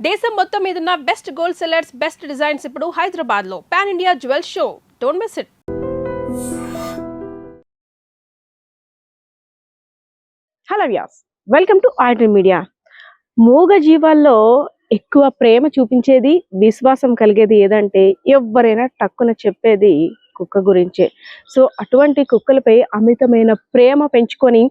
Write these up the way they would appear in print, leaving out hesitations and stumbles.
దేశం మొత్తం మీదున్న best gold sellers, best designs ఇప్పుడు హైదరాబాద్ లో pan India jewel show. Don't miss it. Hello viewers, welcome to iDream media. మూగ జీవాల్లో ఎక్కువ ప్రేమ చూపించేది, విశ్వాసం కలిగేది ఏదంటే ఎవరైనా టక్కున చెప్పేది కుక్క గురించే. సో అటువంటి కుక్కలపై అమితమైన ప్రేమ పెంచుకొని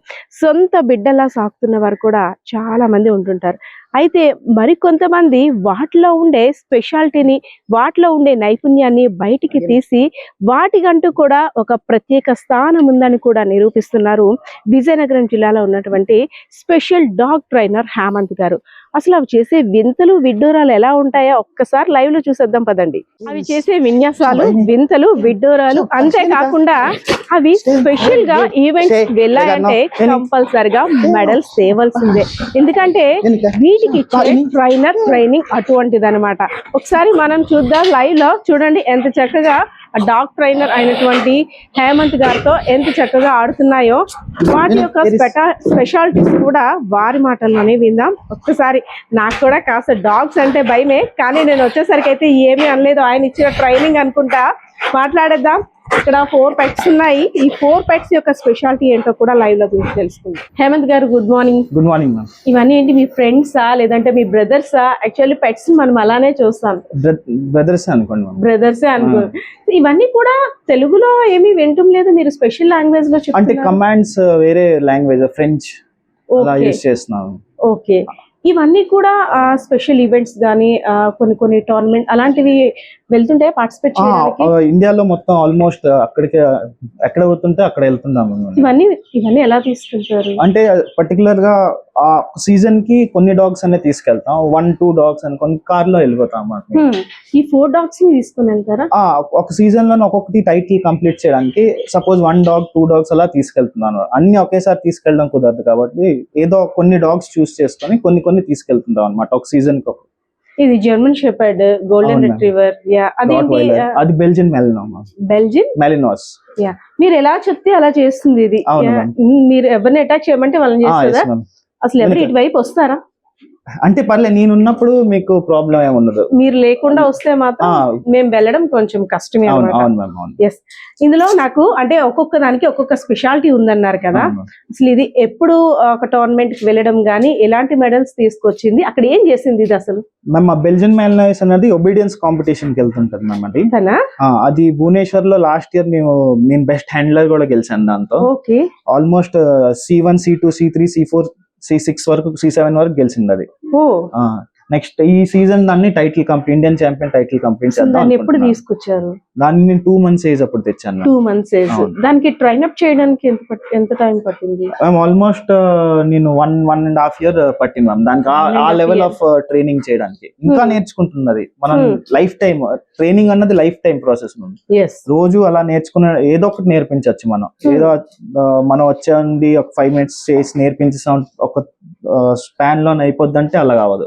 సొంత బిడ్డలా సాకుతున్న వారు కూడా చాలా మంది ఉంటుంటారు. అయితే మరికొంతమంది వాటిలో ఉండే స్పెషాలిటీని, వాటిలో ఉండే నైపుణ్యాన్ని బయటికి తీసి వాటికంటూ కూడా ఒక ప్రత్యేక స్థానం ఉందని కూడా నిరూపిస్తున్నారు విజయనగరం జిల్లాలో ఉన్నటువంటి స్పెషల్ డాగ్ ట్రైనర్ హేమంత్ గారు. అసలు అవి చేసే వింతలు విడ్డూరాలు ఎలా ఉంటాయో ఒక్కసారి లైవ్ లో చూసేద్దాం పదండి. అవి చేసే విన్యాసాలు, వింతలు, విడ్డూరాలు, అంతేకాకుండా అవి స్పెషల్ గా ఈవెంట్స్ వెళ్ళాయంటే కంపల్సరిగా మెడల్స్ తేవలసిందే. ఎందుకంటే వీటికి ట్రైనర్ ట్రైనింగ్ అటువంటిది అనమాట. ఒకసారి మనం చూద్దాం లైవ్ లో. చూడండి ఎంత చక్కగా డాగ్ ట్రైనర్ అయినటువంటి హేమంత్ గారితో ఎంత చక్కగా ఆడుతున్నాయో. వాటి యొక్క స్పెషాలిటీస్ కూడా వారి మాటల్లోనే విందాం. ఒక్కసారి నాకు కూడా కాస్త డాగ్స్ అంటే భయమే, కానీ నేను వచ్చేసరికి అయితే ఏమీ అనలేదు. ఆయన ఇచ్చిన ట్రైనింగ్ అనుకుంటా. మాట్లాడేద్దాం. ఇక్కడ 4 పెట్స్ ఉన్నాయి. ఈ 4 పెట్స్ యొక్క స్పెషాలిటీ ఏంటో కూడా లైవ్ లో చూసి తెలుసుకుందాం. హేమంత్ గారు, good morning. Good morning ma'am. ఇవన్నీ ఏంటి, మీ ఫ్రెండ్సా లేదంటే మీ బ్రదర్సా? యాక్చువల్లీ పెట్స్ మనం అలానే చూస్తాం, బ్రదర్స్ అనుకోండి మ్యామ్. బ్రదర్సే అనుకో. ఇవన్నీ కూడా తెలుగులో ఏమీ వింటం లేదు, మీరు స్పెషల్ లాంగ్వేజ్ లో అంటే కమాండ్స్ వేరే లాంగ్వేజ్, ఫ్రెంచ్ అలా యూస్ చేస్తున్నాం. ఓకే. ఇవన్నీ కూడా స్పెషల్ ఈవెంట్స్ కానీ కొన్ని టోర్నమెంట్ అలాంటివి వెళ్తుంటే పార్టిసిపేట్ చేయడానికి? ఇండియాలో మొత్తం ఆల్మోస్ట్ అక్కడికి ఎక్కడ పోతుంటే అక్కడ వెళ్తున్నాం. ఇవన్నీ ఎలా తీసుకెళ్తారు అంటే పర్టికులర్ గా ఆ సీజన్ కి కొన్ని డాగ్స్ అనేది తీసుకెళ్తాం. 1-2 డాగ్స్ అనుకోని కార్ లో వెళ్ళిపోతాం. ఈ 4 డాగ్స్ ని తీసుకుని వెళ్తారా? ఒక సీజన్ లో ఒక్కొక్కటి టైటిల్ కంప్లీట్ చేయడానికి సపోజ్ 1 డాగ్ 2 డాగ్స్ అలా తీసుకెళ్తున్నాను. అన్ని ఒకేసారి తీసుకెళ్ళడం కుదరదు కాబట్టి ఏదో కొన్ని డాగ్స్ చూస్ చేసుకొని కొన్ని తీసుకెళ్తుంటాం అనమాట ఒక సీజన్ కి. ఇది జర్మన్ షెపర్డ్, గోల్డెన్ రిట్రీవర్, అది బెల్జియన్ మెలినోస్. బెల్జియన్ మెలినోస్. మీరు ఎలా చెప్తే అలా చేస్తుంది ఇది. మీరు ఎవరిని అటాక్ చేయమంటే వాళ్ళని చేస్తారా? అసలు ఎవరు ఇటువైపు వస్తారా? అంటే పర్లేదు, నేను ఉన్నప్పుడు మీకు ప్రాబ్లం ఏమి ఉండదు. మీరు లేకుండా వస్తే మాత్రం మేము వెళ్ళడం కొంచెం కష్టమే. ఎస్. ఇందులో నాకు అంటే ఒక్కొక్క దానికి ఒక్కొక్క స్పెషాలిటీ ఉందన్నారు కదా, అసలు ఇది ఎప్పుడు ఒక టోర్నమెంట్ కి వెళ్ళడం గానీ ఎలాంటి మెడల్స్ తీసుకొచ్చింది, అక్కడ ఏం చేసింది ఇది అసలు? మ్యామ్ ఆ బెల్జియన్ మెలినోస్ అనేది ఒబీడియన్స్ కాంపిటీషన్ కి వెళ్తుంటది మ్యామ్. అది భువనేశ్వర్ లో లాస్ట్ ఇయర్ నేను బెస్ట్ హ్యాండ్లర్ కూడా గెలిచాను దాంతో. Almost C1 C2 C3 C4 C6 వరకు C7 వరకు గెలిచింది అది. నెక్స్ట్ ఈ సీజన్ దాన్ని title complete, Indian champion title complete చేద్దాం. ఎప్పుడు తీసుకొచ్చారు దాన్ని? నేను 2 months ఏజ్ అప్పుడు తెచ్చాను. 2 months ఏజ్. దానికి ట్రైన్ అప్ చేయడానికి ఎంత టైం పట్టింది? ఆల్మోస్ట్ నేను 1.5 year పట్టింది మ్యామ్ దానికి ఆ లెవెల్ ఆఫ్ ట్రైనింగ్ చేయడానికి. ఇంకా నేర్చుకుంటున్నది మనం. లైఫ్ టైం ట్రైనింగ్ అన్నది లైఫ్ టైం ప్రాసెస్. రోజు అలా నేర్చుకున్న ఏదో ఒకటి నేర్పించవచ్చు మనం. ఏదో మనం వచ్చేది ఒక 5 minutes చేసి నేర్పించేసాం ఒక స్పాన్ లో అయిపోద్దంటే అలా కావదు.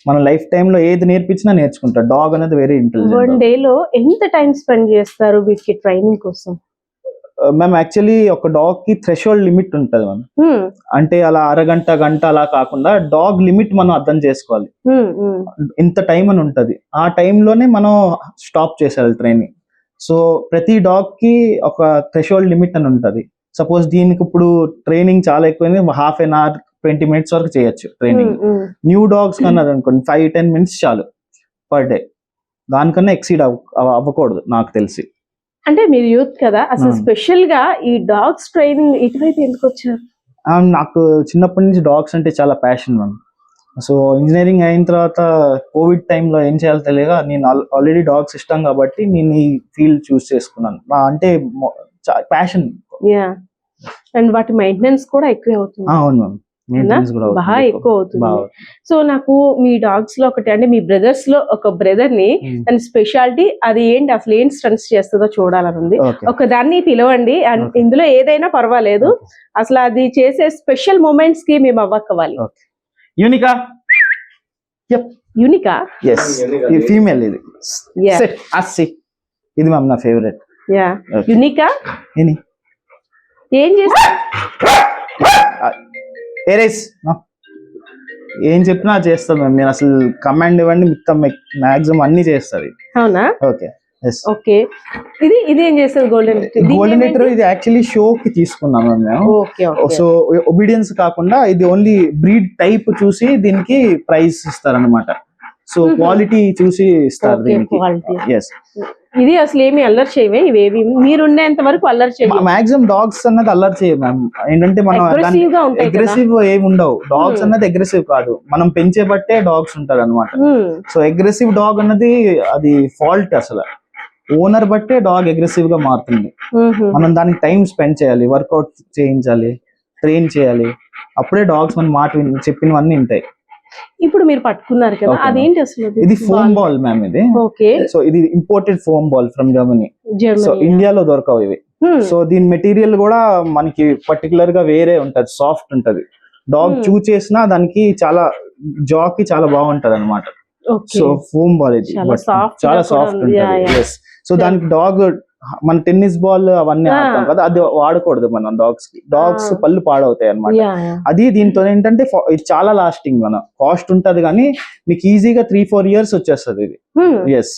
మన లైఫ్ టైమ్ లో ఏది నేర్పించినా నేర్చుకుంటారు. డాగ్ అనేది వెరీ ఇంటెలిజెంట్. 1 day లో ఎంత టైం స్పెండ్ చేస్తారు వీటికి ట్రైనింగ్ కోసం? మ్యామ్ యాక్చువల్లీ ఒక డాగ్ కి థ్రెషోల్డ్ లిమిట్ ఉంటది మ్యామ్. అంటే అలా అరగంట గంట అలా కాకుండా డాగ్ లిమిట్ మనం అర్థం చేసుకోవాలి. ఇంత టైం అని ఉంటది. ఆ టైంలోనే మనం స్టాప్ చేసేయాలి ట్రైనింగ్. సో ప్రతి డాగ్ కి ఒక థ్రెషోల్డ్ లిమిట్ అని ఉంటది. సపోజ్ దీనికి ఇప్పుడు ట్రైనింగ్ చాలా ఎక్కువైంది, 1/2 hour 20 minutes వరకు చేయొచ్చు ట్రైనింగ్. న్యూ డాగ్స్ కన్నా అనుకోండి 5-10 minutes చాలు పర్ డే. దానికన్నా ఎక్సీడ్ అవ్వకూడదు నాకు తెలిసి. అంటే మీరు యూత్ కదా, అసలు స్పెషల్ గా ఈ డాగ్స్ ట్రైనింగ్ ఇటువైపు ఎందుకు వచ్చారు? నాకు చిన్నప్పటి నుంచి డాగ్స్ అంటే చాలా ప్యాషన్ మ్యామ్. సో ఇంజనీరింగ్ అయిన తర్వాత కోవిడ్ టైంలో ఏం చేయాలో తెలియక, నేను ఆల్రెడీ డాగ్స్ ఇష్టం కాబట్టి నేను ఈ ఫీల్డ్ చూస్ చేసుకున్నాను. అంటే ప్యాషన్. అండ్ వాటి మెయింటెనెన్స్ కూడా ఎక్కువ అవుతుంది. అవును మ్యామ్, బాగా ఎక్కువ అవుతుంది. సో నాకు మీ డాగ్స్ లో ఒకటి, అంటే మీ బ్రదర్స్ లో ఒక బ్రదర్ ని దాని స్పెషాలిటీ అది ఏంటి, అసలు ఏం స్టంట్స్ చేస్తుందో చూడాలనుంది. ఒక దాన్ని పిలవండి, అండ్ ఇందులో ఏదైనా పర్వాలేదు. అసలు అది చేసే స్పెషల్ మూమెంట్స్ కి మేము అవ్వక్కవాలి. యూనికా? యూనికా? yes, ఈ ఫీమేల్. ఇది ఇది మ్యామ్ నా ఫేవరెట్. యూనికా ఏం చేస్తా? ఏం చెప్పినా చేస్తాను మ్యామ్. నేను అసలు కమాండ్ ఇవ్వండి మొత్తం మాక్సిమం అన్ని చేస్తుంది. అవునా? ఓకే. ఓకే. ఇది ఏం చేస్తుంది గోల్డెన్ గోల్డెన్ రిట్రీవర్? ఇది యాక్చువల్లీ షో కి తీసుకున్నాం మేము. ఓకే. సో ఒబీడియన్స్ కాకుండా ఇది ఓన్లీ బ్రీడ్ టైప్ చూసి దీనికి ప్రైస్ ఇస్తారు అనమాట. సో క్వాలిటీ చూసి ఇస్తారు దీనికి. ఎస్. ఇది అసలు ఏమి అల్లరి చేయవే ఇవేవి? మీరు ఉండేంత వరకు అల్లరి చేయవు. మాక్సిమం డాగ్స్ అన్నది అల్లరి చేయవు మ్యామ్. ఏంటంటే మనం అగ్రెసివ్ ఏమి ఉండవు. డాగ్స్ అన్నది అగ్రెసివ్ కాదు, మనం పెంచే బట్టే డాగ్స్ ఉంటారు అనమాట. సో అగ్రెసివ్ డాగ్ అన్నది అది ఫాల్ట్. అసలు ఓనర్ బట్టే డాగ్ అగ్రెసివ్ గా మారుతుంది. మనం దానికి టైం స్పెండ్ చేయాలి, వర్కౌట్ చేయించాలి, ట్రైన్ చేయాలి, అప్పుడే డాగ్స్ మన మాట చెప్పినవన్నీ ఉంటాయి. ఇప్పుడు మీరు పట్టుకున్నారు కదా, అదేంటి అసలు? ఇది ఫోమ్ బాల్ మ్యామ్. ఇది ఓకే. సో ఇది imported foam ball from Germany. So ఇండియాలో దొరకవు ఇవి. సో దీని మెటీరియల్ కూడా మనకి పర్టికులర్ గా వేరే ఉంటది, సాఫ్ట్ ఉంటది. డాగ్ చూ చేసినా దానికి చాలా జాకి చాలా బాగుంటది అనమాట. సో ఫోమ్ బాల్ ఇది చాలా సాఫ్ట్ ఉంటది. సో దానికి డాగ్ మన టెన్నిస్ బాల్ అవన్నీ ఆడతాం కదా, అది వాడకూడదు మనం డాగ్స్ పళ్ళు పాడవుతాయి అనమాట. అది దీంతో ఏంటంటే ఇది చాలా లాస్టింగ్. మన కాస్ట్ ఉంటది కానీ మీకు ఈజీగా 3-4 years వచ్చేస్తుంది ఇది. ఎస్.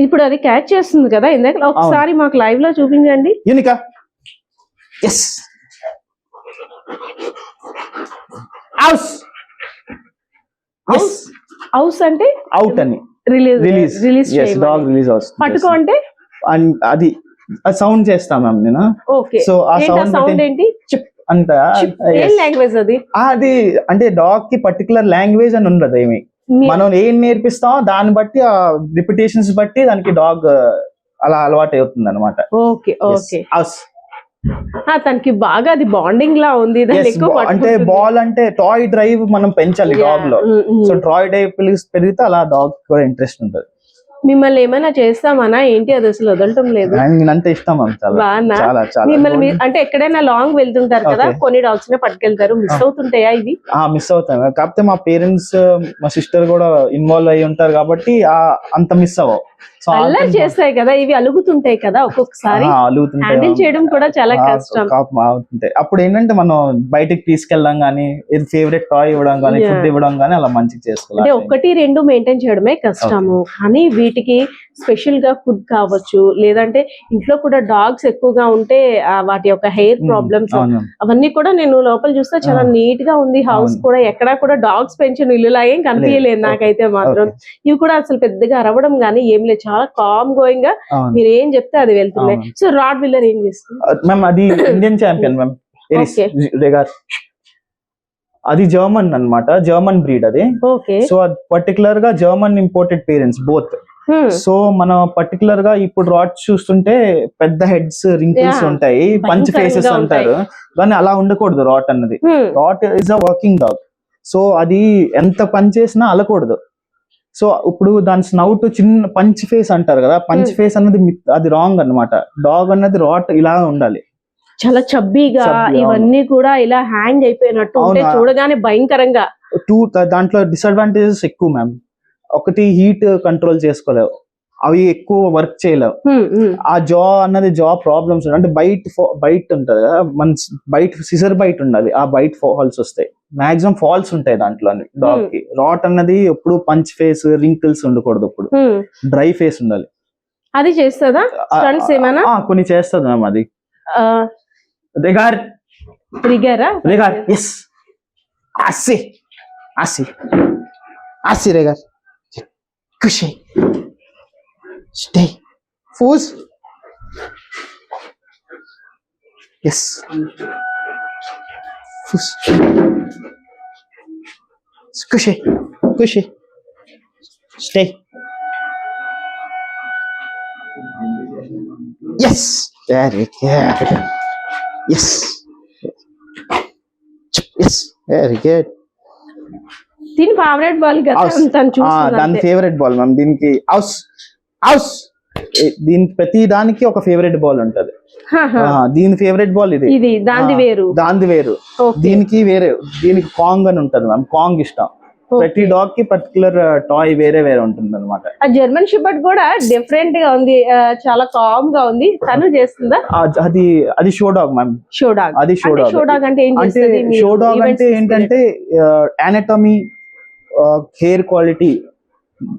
ఇప్పుడు అది క్యాచ్ చేస్తుంది కదా ఇందాక, ఒకసారి మాకు లైవ్ లో చూపించండి. యూనికా. ఎస్. హౌస్. హౌస్ అంటే అవుట్ అని రిలీజ్ డాగ్ రిలీజ్ అవుతుంది. పట్టుకో అంటే అది సౌండ్ చేస్తా మ్యామ్ నేను. ఓకే. సో ఆ సౌండ్ ఏంటి? చిప్ అంట. ఏం లాంగ్వేజ్ అది? అది అంటే డాగ్ కి పర్టికులర్ లాంగ్వేజ్ అని ఉండదు ఏమి. మనం ఏం నేర్పిస్తామో దాన్ని బట్టి ఆ రిపిటేషన్స్ బట్టి దానికి డాగ్ అలా అలవాటు అవుతుంది అనమాట. ఓకే. ఓకే. తనకి బాగా అది బాండింగ్ లా ఉంది. అంటే బాల్ అంటే టాయ్ డ్రైవ్ మనం పెంచాలి డాగ్ లో. సో టాయ్ డ్రైవ్ పెరిగితే అలా డాగ్ కూడా ఇంట్రెస్ట్ ఉంటుంది. మిమ్మల్ని ఏమైనా చేస్తామన్నా ఏంటి అది అసలు వదలటం లేదు? నేనంటే ఇష్టం మిమ్మల్ని అంటే ఎక్కడైనా లాంగ్ వెళ్తుంటారు కదా, కొన్ని డాగ్స్ నే పట్టుకెళ్తారు, మిస్ అవుతుంటాయా ఇవి? మిస్ అవుతాయి. కాకపోతే మా పేరెంట్స్ మా సిస్టర్ కూడా ఇన్వాల్వ్ అయ్యి ఉంటారు కాబట్టి అంత మిస్ అవ్వవు. అల్లరి చేస్తాయి కదా ఇవి, అలుగుతుంటాయి కదా ఒక్కొక్కసారి, హ్యాండిల్ చేయడం కూడా చాలా కష్టం. అప్పుడు ఏంటంటే మనం బయటకి తీసుకెళ్ళడం గానీ, ఫేవరెట్ టాయ్ ఇవ్వడం గానీ, ఫుడ్ ఇవ్వడం గానీ అలా మంచిగా చేసుకోవాలి. అంటే 1-2 మెయింటైన్ చేయడమే కష్టము, కానీ వీటికి స్పెషల్ గా ఫుడ్ కావచ్చు, లేదంటే ఇంట్లో కూడా డాగ్స్ ఎక్కువగా ఉంటే వాటి యొక్క హెయిర్ ప్రాబ్లమ్స్ అవన్నీ కూడా నేను లోపల చూస్తే చాలా నీట్ గా ఉంది హౌస్ కూడా. ఎక్కడా కూడా డాగ్స్ పెంచిన ఇల్లు లాగే కనిపించలేదు నాకైతే మాత్రం. ఇవి కూడా అసలు పెద్దగా అరవడం గానీ ఏం లేదు, చాలా కామ్ గోయింగ్ గా మీరు ఏం చెప్తే అది వెళ్తున్నాయి. సో రాడ్ విల్లర్ ఏం చేస్తుంది మ్యామ్? అది ఇండియన్ ఛాంపియన్ మ్యామ్. అది జర్మన్ అన్నమాట, జర్మన్ బ్రీడ్ అది. సో అది పర్టికులర్ గా German imported parents both. So మనం పర్టికులర్ గా ఇప్పుడు రాట్ చూస్తుంటే పెద్ద హెడ్స్, రింకిల్స్ ఉంటాయి, పంచ్ ఫేసెస్ అంటారు, కానీ అలా ఉండకూడదు. రాట్ అన్నది, రాట్ is a working dog. So అది ఎంత పని చేసినా అలకూడదు. సో ఇప్పుడు దాని స్నౌట్ చిన్న పంచ్ ఫేస్ అంటారు కదా, పంచ్ ఫేస్ అన్నది అది రాంగ్ అన్నమాట. డాగ్ అన్నది రాట్ ఇలా ఉండాలి, చాలా చబ్బీగా, ఇవన్నీ కూడా ఇలా హ్యాంగ్ అయిపోయినట్టు ఉంటే చూడగానే భయంకరంగా. దాంట్లో డిసడ్వాంటేజెస్ ఎక్కువ మ్యామ్. ఒకటి హీట్ కంట్రోల్ చేసుకోలేవు, అవి ఎక్కువ వర్క్ చేయలేవు. ఆ జా అన్నది జా ప్రాబ్లమ్స్ అంటే బైట్ ఉంటది కదా, మన బైట్ సిజర్ బైట్ ఉండాలి, ఆ బైట్ ఫాల్స్ వస్తాయి. మాక్సిమం ఫాల్స్ ఉంటాయి దాంట్లో డాగ్ కి. రాట్ అన్నది ఎప్పుడు పంచ్ ఫేస్, రింకిల్స్ ఉండకూడదు, ఇప్పుడు డ్రై ఫేస్ ఉండాలి. అది చేస్తుందా? స్టంట్స్ ఏమైనా కొన్ని చేస్తుంది మ్యామ్. అది రిగార్ ఎస్ అస్సి అస్సి అస్సి రిగార్ కుషి స్టే ఫూస్ ఎస్ ఫూస్ కుషి కుషి stay yes very good yes yes very good. దీని ఫేవరెట్ బాల్ దాని ఫేవరెట్ బాల్ మ్యామ్. దీనికి హౌస్ హౌస్ దీని ప్రతి దానికి ఒక ఫేవరెట్ బాల్ ఉంటది. దీని ఫేవరెట్ బాల్ ఇది, దాంది వేరు, దీనికి వేరే. దీనికి కాంగ్ అని ఉంటది మ్యామ్, కాంగ్ ఇష్టం. ప్రతి డాగ్ కి పర్టికులర్ టాయ్ వేరే వేరే ఉంటుంది అనమాట. ఆ జర్మన్ షెపర్డ్ కూడా డిఫరెంట్ గా ఉంది, చాలా కామ్ గా ఉంది. తను చేస్తుందా? అది show dog ma'am. Show dog. అది షో డాగ్. షో డాగ్ అంటే ఏం చేస్తుంది? షో డాగ్ అంటే ఏంటంటే అనటమీ, హెయిర్ క్వాలిటీ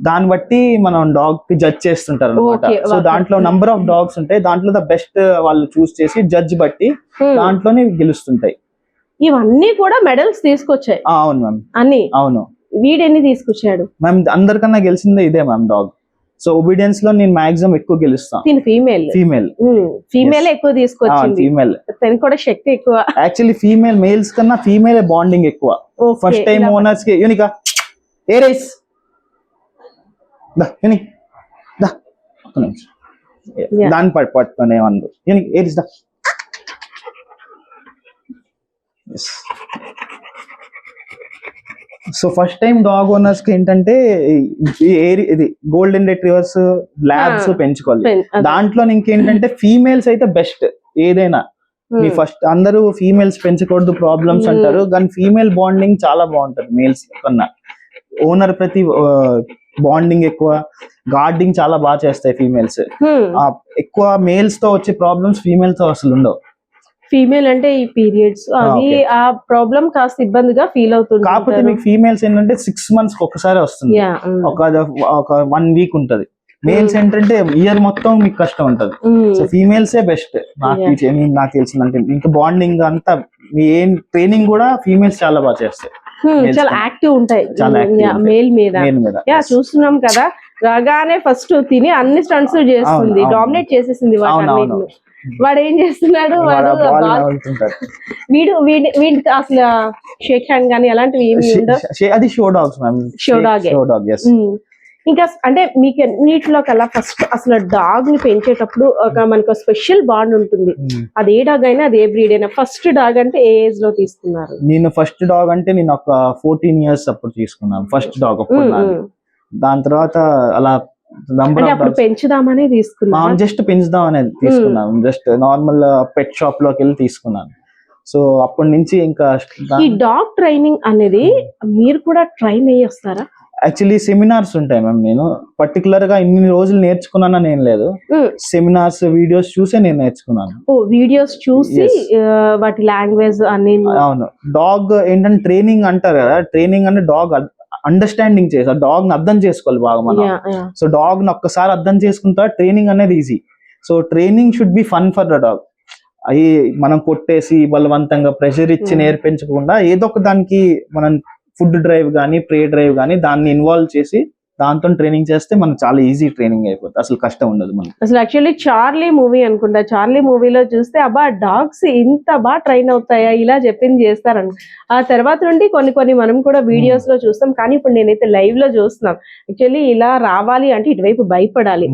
దాన్ని బట్టి మనం డాగ్ కి జడ్జ్ చేస్తుంటారు అనమాట. సో దాంట్లో నంబర్ ఆఫ్ డాగ్స్ ఉంటాయి, దాంట్లో ద బెస్ట్ వాళ్ళు చూస్ చేసి జడ్జ్ బట్టి దాంట్లోనే గెలుస్తుంటాయి. ఇవన్నీ కూడా మెడల్స్ తీసుకొచ్చాయి. అవును మ్యామ్. అన్ని. అవును. వీడెన్ని తీసుకొచ్చాడు మ్యామ్? అందరికన్నా గెలిచిందే ఇదే మ్యామ్ డాగ్. సో ఒబీడియన్స్ లో నేను మాక్సిమం ఎక్కువ గెలుస్తాను. ఫీమేల్ ఎక్కువ తీసుకొచ్చింది. ఫీమేల్ తనకి కూడా శక్తి ఎక్కువ. యాక్చువల్లీ ఫీమేల్ మేల్స్ కన్నా ఫీమేల్ బాండింగ్ ఎక్కువ. ఫస్ట్ టైం ఓనర్స్ కి యూనికా ఏ రేస్ దాన్ని పట్టుకునే వాళ్ళు ఏరిస్ దా. So first time dog owners కి ఏంటంటే ఇది గోల్డెన్ రిట్రీవర్స్, ల్యాబ్స్ పెంచుకోవాలి. దాంట్లో ఇంకేంటంటే ఫీమేల్స్ అయితే బెస్ట్. ఏదైనా మీ ఫస్ట్ అందరూ ఫీమేల్స్ పెంచకూడదు ప్రాబ్లమ్స్ అంటారు, కానీ ఫీమేల్ బాండింగ్ చాలా బాగుంటది మేల్స్ కన్నా. ఓనర్ ప్రతి బాండింగ్ ఎక్కువ, గార్డింగ్ చాలా బాగా చేస్తాయి ఫీమేల్స్. ఎక్కువ మేల్స్ తో వచ్చే ప్రాబ్లమ్స్ ఫీమేల్ తో అసలు ఉండవు. ఫీమేల్ అంటే ఈ పీరియడ్స్ అవి ఆ ప్రాబ్లం కాస్త ఇబ్బందిగా ఫీల్ అవుతుంది. కాకపోతే మీకు ఫీమేల్స్ ఏంటంటే 6 months ఒకసారి వస్తుంది, ఒక 1 week ఉంటది. మేల్స్ ఏంటంటే ఇయర్ మొత్తం మీకు కష్టం ఉంటది. సో ఫీమేల్సే బెస్ట్ నాకు తెలిసిందంటే. ఇంకా బాండింగ్ అంతా ఏం ట్రైనింగ్ కూడా ఫీమేల్స్ చాలా బాగా చేస్తాయి. చాలా యాక్టివ్ ఉంటాయి మేల్ మీద. చూస్తున్నాం కదా, రాగానే ఫస్ట్ తిని అన్ని స్టంట్స్ చేస్తుంది, డామినేట్ చేసేసింది వాటి. వాడు ఏం చేస్తున్నాడు? వీడికి అసలు షేక్ హ్యాండ్ కానీ అలాంటివి ఏమి ఉండవు. అది show dogs ma'am. Show dog. ఇంకా అంటే మీకు అన్నిటిలో కల్లా ఫస్ట్ అసలు డాగ్ ని పెంచేటప్పుడు మనకు స్పెషల్ బాండ్ ఉంటుంది. అది ఏ డాగ్ అయినా, అది ఏ బ్రీడ్ అయినా. ఫస్ట్ డాగ్ అంటే ఏ ఏజ్ లో తీసుకున్నారు? నేను ఫస్ట్ డాగ్ అంటే నేను ఒక 14 years అప్పుడు తీసుకున్నాను ఫస్ట్ డాగ్. దాని తర్వాత అలా పెంచుదామనే తీసుకున్నాను, జస్ట్ పెంచుదాం అనేది తీసుకున్నాను. జస్ట్ నార్మల్ పెట్ షాప్ లోకి వెళ్ళి తీసుకున్నాను. సో అప్పటి నుంచి ఇంకా ఈ డాగ్ ట్రైనింగ్ అనేది మీరు కూడా ట్రైన్ అయ్యి వస్తారా? యాక్చువల్లీ సెమినార్స్ ఉంటాయి మ్యామ్. నేను పర్టికులర్ గా ఇన్ని రోజులు నేర్చుకున్నానా నేను లేదు, సెమినార్స్ వీడియోస్ చూసే నేను నేర్చుకున్నాను. వీడియోస్ చూసి వాటి లాంగ్వేజ్ అన్ని. అవును. డాగ్ ఏంటంటే ట్రైనింగ్ అంటారు కదా, ట్రైనింగ్ అంటే డాగ్ అండర్స్టాండింగ్ చేసి ఆ డాగ్ ని అర్థం చేసుకోవాలి బాగా మనం. సో డాగ్ ని ఒక్కసారి అర్థం చేసుకుంటా ట్రైనింగ్ అనేది easy. So training should be fun for the dog. అవి మనం కొట్టేసి బలవంతంగా ప్రెషర్ ఇచ్చి నేర్పించకుండా ఏదో ఒక దానికి మనం ఫుడ్ డ్రైవ్ కానీ, ప్రే డ్రైవ్ కానీ దాన్ని ఇన్వాల్వ్ చేసి దాంతో ట్రైనింగ్ చేస్తే మనకు చాలా ఈజీ ట్రైనింగ్ అయిపోతుంది, అసలు కష్టం ఉండదు మనకి. అసలు యాక్చువల్లీ చార్లీ మూవీ అనుకుంటా, చార్లీ మూవీలో చూస్తే అబ్బా డాగ్స్ ఇంత బాగా ట్రైన్ అవుతాయా, ఇలా చెప్పింది చేస్తారని. ఆ తర్వాత నుండి కొన్ని మనం కూడా వీడియోస్ లో చూస్తాం, కానీ ఇప్పుడు నేనైతే లైవ్ లో చూస్తున్నాం. యాక్చువల్లీ ఇలా రావాలి అంటే ఇటువైపు భయపడాలి,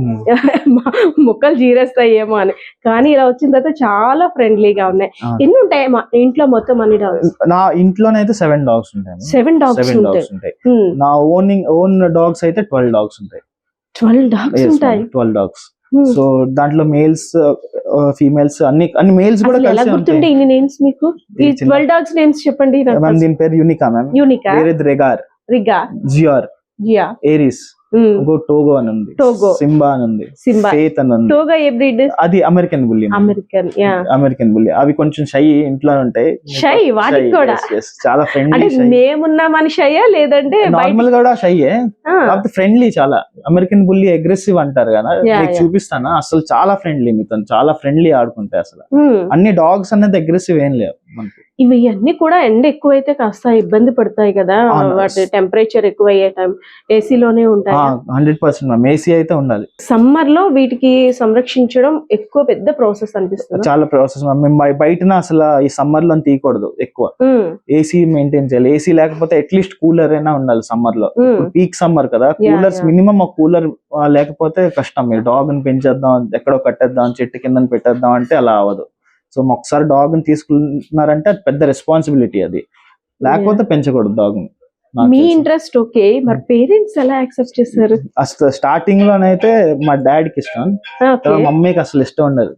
ముక్కలు జీరేస్తాయేమో అని, కానీ ఇలా వచ్చిన తర్వాత చాలా ఫ్రెండ్లీగా ఉన్నాయి. ఎన్ని ఉంటాయి ఇంట్లో మొత్తం అన్ని డాగ్స్? నా ఇంట్లోనైతే 7 dogs ఉంటాయి. 7 dogs ఉంటాయి. నా ఓన్ డాగ్స్ అయితే 12 dogs ఉంటాయి. 12 dogs ఉంటాయి. 12 dogs. సో దాంట్లో మేల్స్, ఫీమేల్స్ అన్ని మేల్స్ కూడా ఎలా గుర్తుంటే ఇన్ని నేమ్స్ మీకు? ఈ 12 dogs నేమ్స్ చెప్పండి. దీని పేరు యూనికా మ్యామ్. యూనికా, రిగా, జియా, ఏరిస్, టోగో అని ఉంది, సింబా అని ఉంది, ఫేత్ అని ఉంది. టోగో ఏ బ్రీడ్? అది అమెరికన్ బుల్లి. అమెరికన్ బుల్లి. అవి కొంచెం షై ఇంట్లో ఉంటాయి. షై వాటికి కూడా చాలా ఫ్రెండ్లీ. మేమున్నామని షయ్యా లేదంటే నార్మల్ కూడా షయ్యే, కాకపోతే ఫ్రెండ్లీ చాలా. అమెరికన్ బుల్లి అగ్రెసివ్ అంటారు కదా, మీకు చూపిస్తానా, అసలు చాలా ఫ్రెండ్లీ, మీతో చాలా ఫ్రెండ్లీ ఆడుకుంటాయి. అసలు అన్ని డాగ్స్ అనేది అగ్రెసివ్ ఏం లేవు మనకి. ఇవి అన్ని కూడా ఎండ ఎక్కువైతే కాస్త ఇబ్బంది పడతాయి కదా, వాటి టెంపరేచర్ ఎక్కువ అయ్యే టైం ఏసీలోనే ఉంటాయి. 100% ఏసీ అయితే ఉండాలి. సమ్మర్ లో వీటికి సంరక్షించడం ఎక్కువ పెద్ద ప్రాసెస్ అనిపిస్తుంది. చాలా ప్రాసెస్. మేము బయటన అసలు ఈ సమ్మర్ లో తీయకూడదు ఎక్కువ, ఏసీ మెయింటైన్ చేయాలి. ఏసీ లేకపోతే అట్లీస్ట్ కూలర్ అయినా ఉండాలి సమ్మర్ లో. పీక్ సమ్మర్ కదా, కూలర్స్ మినిమం ఒక కూలర్ లేకపోతే కష్టం. మీరు డాగ్ ని పెంచేద్దాం, ఎక్కడో కట్టేద్దాం, చెట్టు కింద పెట్టేద్దాం అంటే అలా అవ్వదు. సో ఒకసారి డాగ్ ని తీసుకున్నారంటే అది పెద్ద రెస్పాన్సిబిలిటీ, అది లేకపోతే పెంచకూడదు డాగ్ ని. మీ ఇంట్రెస్ట్ ఓకే, మరి పేరెంట్స్ ఎలా యాక్సెప్ట్ చేశారు? అసలు స్టార్టింగ్ లోనైతే మా డాడీకి ఇష్టం, మమ్మీకి అసలు ఇష్టం ఉండదు.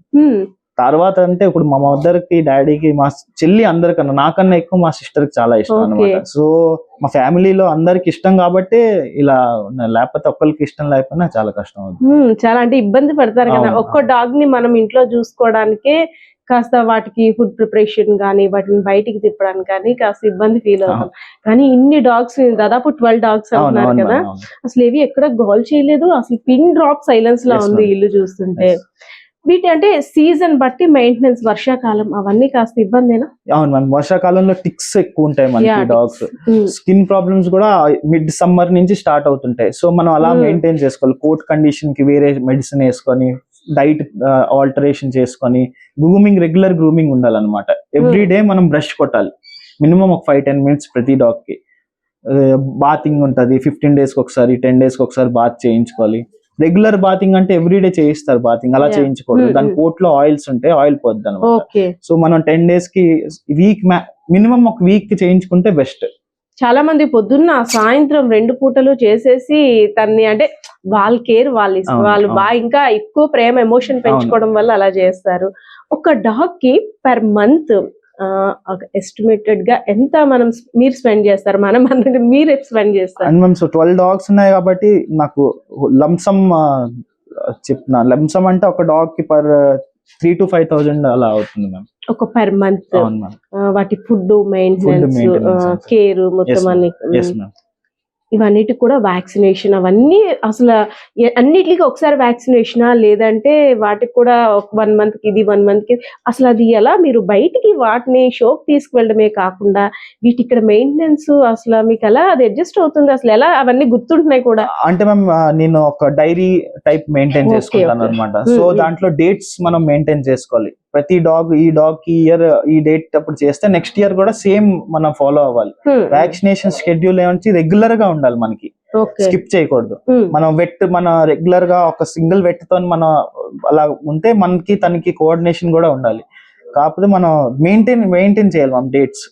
తర్వాత అంటే ఇప్పుడు మా మదర్ కి డాడీకి మా చెల్లి అందరికన్నా నాకన్నా ఎక్కువ మా సిస్టర్ కి చాలా ఇష్టం అనమాట. సో మా ఫ్యామిలీలో అందరికి ఇష్టం కాబట్టి ఇలా లేకపోతే ఒక్కరికి ఇష్టం లేకపోయినా చాలా కష్టం అవుతుంది. చాలా అంటే ఇబ్బంది పడతారు కదా, ఒక్క డాగ్ ని మనం ఇంట్లో చూసుకోవడానికే కాస్త వాటికి ఫుడ్ ప్రిపరేషన్ కానీ వాటిని బయటికి తిప్పడానికి కానీ కాస్త ఇబ్బంది ఫీల్ అవుతాం. కానీ ఇన్ని డాగ్స్, దాదాపు 12 డాగ్స్ అంటున్నారు కదా, అసలు ఏవి ఎక్కడ గోల్ చేయలేదు, అసలు పిన్ డ్రాప్ సైలెన్స్ లా ఉంది ఇల్లు చూస్తుంటే. వీటి అంటే సీజన్ బట్టి మెయింటెనెన్స్, వర్షాకాలం అవన్నీ కాస్త ఇబ్బందేనా? అవును మ్యామ్, వర్షాకాలంలో టిక్స్ ఎక్కువ ఉంటాయి మనకి డాగ్స్. స్కిన్ ప్రాబ్లమ్స్ కూడా మిడ్ సమ్మర్ నుంచి స్టార్ట్ అవుతుంటాయి. సో మనం అలా మెయింటైన్ చేసుకోవాలి. కోట్ కండిషన్ కి వేరే మెడిసిన్ వేసుకొని, డైట్ ఆల్టరేషన్ చేసుకొని, రెగ్యులర్ గ్రూమింగ్ ఉండాలన్నమాట. ఎవ్రీ డే మనం బ్రష్ కొట్టాలి మినిమం ఒక 5-10 minutes ప్రతి డాగ్ కి. బాతింగ్ ఉంటుంది 15 days కి ఒకసారి, 10 days కి ఒకసారి బాత్ చేయించుకోవాలి. రెగ్యులర్ బాతింగ్ అంటే ఎవ్రీడే చేయిస్తారు బాతింగ్, అలా చేయించకూడదు. దాని కోట్ లో ఆయిల్స్ ఉంటాయి, ఆయిల్ పోద్ది అనమాట. సో మనం 10 days కి మినిమం ఒక వీక్ కి చేయించుకుంటే బెస్ట్. చాలా మంది పొద్దున్న సాయంత్రం 2 పూటలు చేసేసి తన్ని అంటే వాళ్ళ కేర్ వాళ్ళు బాగా ఇంకా ఎక్కువ ప్రేమ ఎమోషన్ పెంచుకోవడం వల్ల అలా చేస్తారు. ఒక డాగ్ కి పర్ మంత్ ఎస్టిమేటెడ్ గా ఎంత మీరు స్పెండ్ చేస్తారు? మీరు స్పెండ్ చేస్తారు? సో 12 dogs ఉన్నాయి కాబట్టి నాకు లంసమ్ చెప్తున్నా. లంసమ్ అంటే ఒక డాగ్ కి పర్ 3,000 to 5,000 అలా అవుతుంది మ్యామ్ ఒక పర్ మంత్. వాటి ఫుడ్ మెయింటెనెన్స్, కేర్ మొత్తం అన్ని, ఇవన్నిటికి కూడా వ్యాక్సినేషన్ అవన్నీ అసలు అన్నిటికి ఒకసారి వ్యాక్సినేషనా లేదంటే వాటికి కూడా 1 month కి ఇది 1 month కి అసలు అది ఎలా మీరు బయటికి వాటిని షోకి తీసుకువెళ్ళడమే కాకుండా వీటి ఇక్కడ మెయింటెనెన్స్ అసలు మీకు ఎలా అది అడ్జస్ట్ అవుతుంది? అసలు ఎలా అవన్నీ గుర్తుంటున్నాయి కూడా? అంటే మ్యామ్ నేను ఒక డైరీ టైప్ మెయింటైన్ చేసుకుంటాను అనమాట. సో దాంట్లో డేట్స్ మనం మెయింటైన్ చేసుకోవాలి. ప్రతి డాగ్ ఈ డాగ్ కి ఇయర్ ఈ డేట్ అప్పుడు చేస్తే నెక్స్ట్ ఇయర్ కూడా సేమ్ మనం ఫాలో అవ్వాలి. వ్యాక్సినేషన్ షెడ్యూల్ ఏమంటే రెగ్యులర్ గా ఉండాలి మనకి, స్కిప్ చేయకూడదు. మనం మన రెగ్యులర్ గా ఒక సింగిల్ వెట్ తో మనం అలా ఉంటే మనకి తనకి కోఆర్డినేషన్ కూడా ఉండాలి. కాకపోతే మనం మెయింటైన్ చేయాలి మనం డేట్స్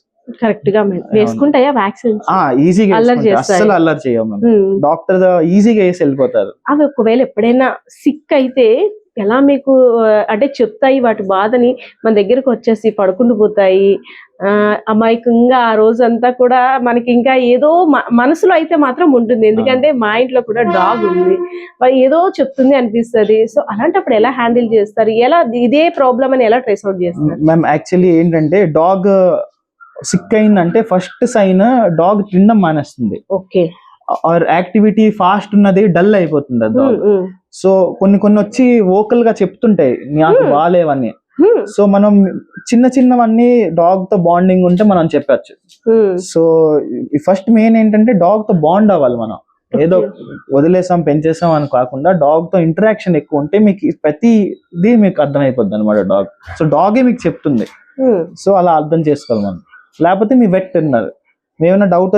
కరెక్ట్ గా. వేసుకుంటాయా వ్యాక్సిన్? ఈజీగా అస్సలు అల్లరి చేయము, డాక్టర్ ఈజీగా వేసి వెళ్ళిపోతారు. అవి ఒకవేళ ఎప్పుడైనా సిక్ అయితే ఎలా మీకు అంటే చెప్తాయి వాటి బాధని, మన దగ్గరకు వచ్చేసి పడుకుంటూ పోతాయి అమాయకంగా. ఆ రోజంతా కూడా మనకి ఇంకా ఏదో మనసులో అయితే మాత్రం ఉంటుంది, ఎందుకంటే మా ఇంట్లో కూడా డాగ్ ఉంది, ఏదో చెప్తుంది అనిపిస్తుంది. సో అలాంటప్పుడు ఎలా హ్యాండిల్ చేస్తారు? ఎలా ఇదే ప్రాబ్లమ్ అని ఎలా ట్రేస్ అవుట్ చేస్తారు? మ్యామ్ యాక్చువల్లీ ఏంటంటే డాగ్ సిక్ అయిందంటే ఫస్ట్ సైన్ డాగ్ తినడం మానేస్తుంది. ఓకే. ఆర్ యాక్టివిటీ ఫాస్ట్ ఉన్నది డల్ అయిపోతుంది అది. సో కొన్ని వచ్చి వోకల్ గా చెప్తుంటాయి నాకు బాగాలేవని. సో మనం చిన్నవన్నీ డాగ్ తో బాండింగ్ ఉంటే మనం చెప్పచ్చు. సో ఫస్ట్ మెయిన్ ఏంటంటే డాగ్ తో బాండ్ అవ్వాలి మనం. ఏదో వదిలేసాం పెంచేసాం అని కాకుండా డాగ్ తో ఇంటరాక్షన్ ఎక్కువ ఉంటే మీకు ప్రతిదీ మీకు అర్థమైపోద్ది అనమాట డాగ్. సో డాగే మీకు చెప్తుంది. సో అలా అర్థం చేసుకోవాలి మనం. లేకపోతే మీ వెట్ ఉన్నారు, ఏమైనా డౌట్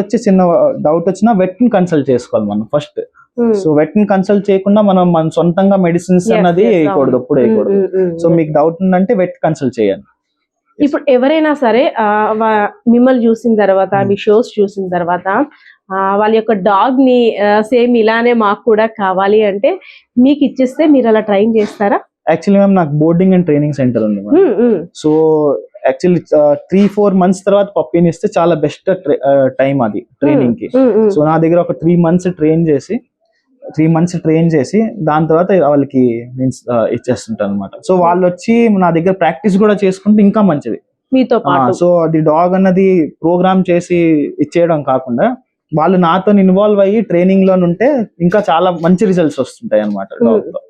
వచ్చినా వెట్ ని కన్సల్ట్ చేసుకోవాలి మనం ఫస్ట్. సో వెట్ ని కన్సల్ట్ చేయకుండా మన సొంతంగా మెడిసిన్స్ అన్నది వేయకూడదు, ఎప్పుడు వేయకూడదు. సో మీకు డౌట్ ఉందంటే వెట్ కన్సల్ట్ చేయండి. ఇప్పుడు ఎవరైనా సరే మిమ్మల్ని చూసిన తర్వాత, మీ షోస్ చూసిన తర్వాత వాళ్ళ యొక్క డాగ్ ని సేమ్ ఇలానే మాకు కూడా కావాలి అంటే మీకు ఇచ్చేస్తే మీరు అలా ట్రైన్ చేస్తారా? యాక్చువల్లీ మ్యామ్ నాకు బోర్డింగ్ అండ్ ట్రైనింగ్ సెంటర్ ఉంది. సో యాక్చువల్లీ 3-4 months తర్వాత పప్పీని ఇస్తే చాలా బెస్ట్ టైం అది ట్రైనింగ్ కి. సో నా దగ్గర ఒక 3 months ట్రైన్ చేసి దాని తర్వాత వాళ్ళకి మీన్స్ ఇచ్చేస్తుంటాను అనమాట. సో వాళ్ళు వచ్చి నా దగ్గర ప్రాక్టీస్ కూడా చేసుకుంటే ఇంకా మంచిది మీతో పాటు. సో అది డాగ్ అన్నది ప్రోగ్రామ్ చేసి ఇచ్చేయడం కాకుండా వాళ్ళు నాతో ఇన్వాల్వ్ అయ్యి ట్రైనింగ్ లో ఉంటే ఇంకా చాలా మంచి రిజల్ట్స్ వస్తుంటాయి అనమాట డాగ్ తో.